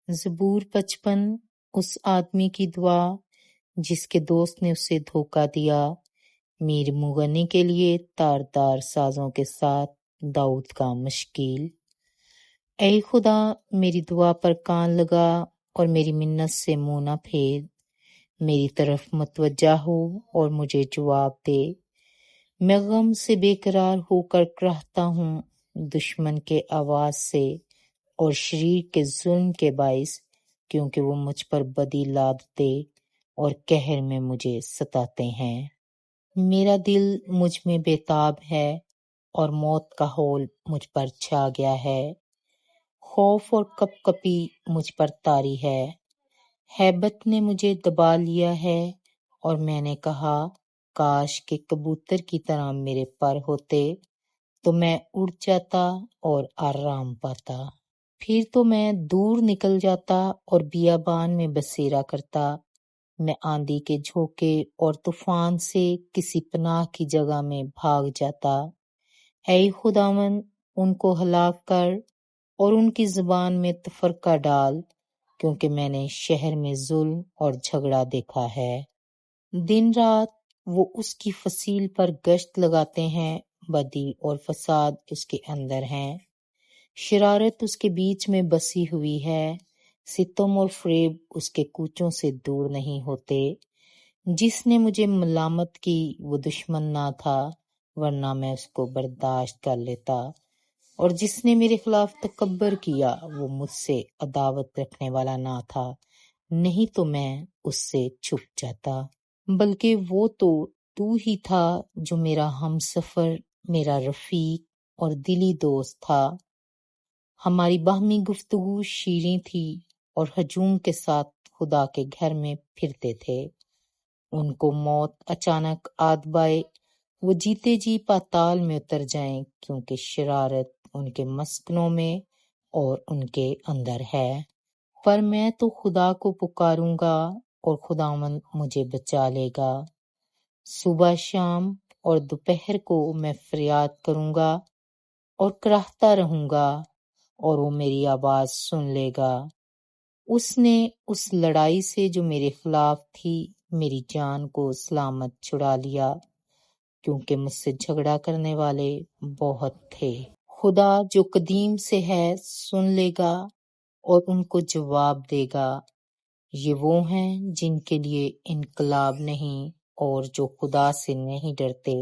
زبور 55 اس آدمی کی دعا جس کے دوست نے اسے دھوکہ دیا۔ میر مغنی کے لیے تاردار سازوں کے ساتھ داؤد کا مشکیل۔ اے خدا میری دعا پر کان لگا اور میری منت سے منہ نہ پھیر، میری طرف متوجہ ہو اور مجھے جواب دے۔ میں غم سے بے قرار ہو کر کراہتا ہوں، دشمن کے آواز سے اور شریر کے ظلم کے باعث، کیونکہ وہ مجھ پر بدی لادتے اور قہر میں مجھے ستاتے ہیں۔ میرا دل مجھ میں بے تاب ہے اور موت کا ہول مجھ پر چھا گیا ہے۔ خوف اور کپ کپی مجھ پر طاری ہے، ہیبت نے مجھے دبا لیا ہے، اور میں نے کہا کاش کہ کبوتر کی طرح میرے پر ہوتے تو میں اڑ جاتا اور آرام پاتا۔ پھر تو میں دور نکل جاتا اور بیابان میں بسیرا کرتا، میں آندھی کے جھونکے اور طوفان سے کسی پناہ کی جگہ میں بھاگ جاتا۔ اے خداوند ان کو ہلاک کر اور ان کی زبان میں تفرقہ ڈال، کیونکہ میں نے شہر میں ظلم اور جھگڑا دیکھا ہے۔ دن رات وہ اس کی فصیل پر گشت لگاتے ہیں، بدی اور فساد اس کے اندر ہیں، شرارت اس کے بیچ میں بسی ہوئی ہے، ستم اور فریب اس کے کوچوں سے دور نہیں ہوتے۔ جس نے مجھے ملامت کی وہ دشمن نہ تھا، ورنہ میں اس کو برداشت کر لیتا، اور جس نے میرے خلاف تکبر کیا وہ مجھ سے عداوت رکھنے والا نہ تھا، نہیں تو میں اس سے چھپ جاتا۔ بلکہ وہ تو ہی تھا جو میرا ہم سفر، میرا رفیق اور دلی دوست تھا۔ ہماری باہمی گفتگو شیریں تھی اور ہجوم کے ساتھ خدا کے گھر میں پھرتے تھے۔ ان کو موت اچانک آدبائے، وہ جیتے جی پاتال میں اتر جائیں، کیونکہ شرارت ان کے مسکنوں میں اور ان کے اندر ہے۔ پر میں تو خدا کو پکاروں گا اور خداوند مجھے بچا لے گا۔ صبح شام اور دوپہر کو میں فریاد کروں گا اور کراہتا رہوں گا، اور وہ میری آواز سن لے گا۔ اس نے اس لڑائی سے جو میرے خلاف تھی میری جان کو سلامت چھڑا لیا، کیونکہ مجھ سے جھگڑا کرنے والے بہت تھے۔ خدا جو قدیم سے ہے سن لے گا اور ان کو جواب دے گا۔ یہ وہ ہیں جن کے لیے انقلاب نہیں اور جو خدا سے نہیں ڈرتے۔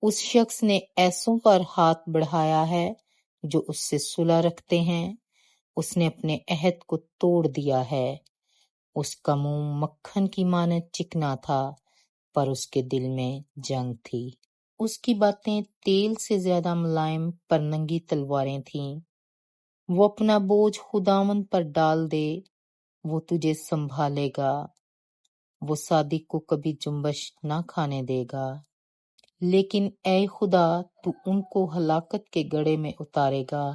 اس شخص نے ایسوں پر ہاتھ بڑھایا ہے جو اس سے صلح رکھتے ہیں، اس نے اپنے عہد کو توڑ دیا ہے۔ اس کا منہ مکھن کی مانند چکنا تھا، پر اس کے دل میں جنگ تھی۔ اس کی باتیں تیل سے زیادہ ملائم پر ننگی تلواریں تھیں۔ وہ اپنا بوجھ خداوند پر ڈال دے، وہ تجھے سنبھالے گا۔ وہ صادق کو کبھی جنبش نہ کھانے دے گا، لیکن اے خدا تو ان کو ہلاکت کے گڑھے میں اتارے گا۔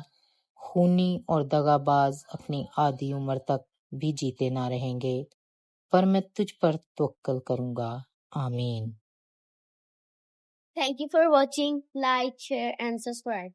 خونی اور دغاباز اپنی آدھی عمر تک بھی جیتے نہ رہیں گے، پر میں تجھ پر توکل کروں گا۔ آمین۔ Thank you for watching. Like, share and subscribe.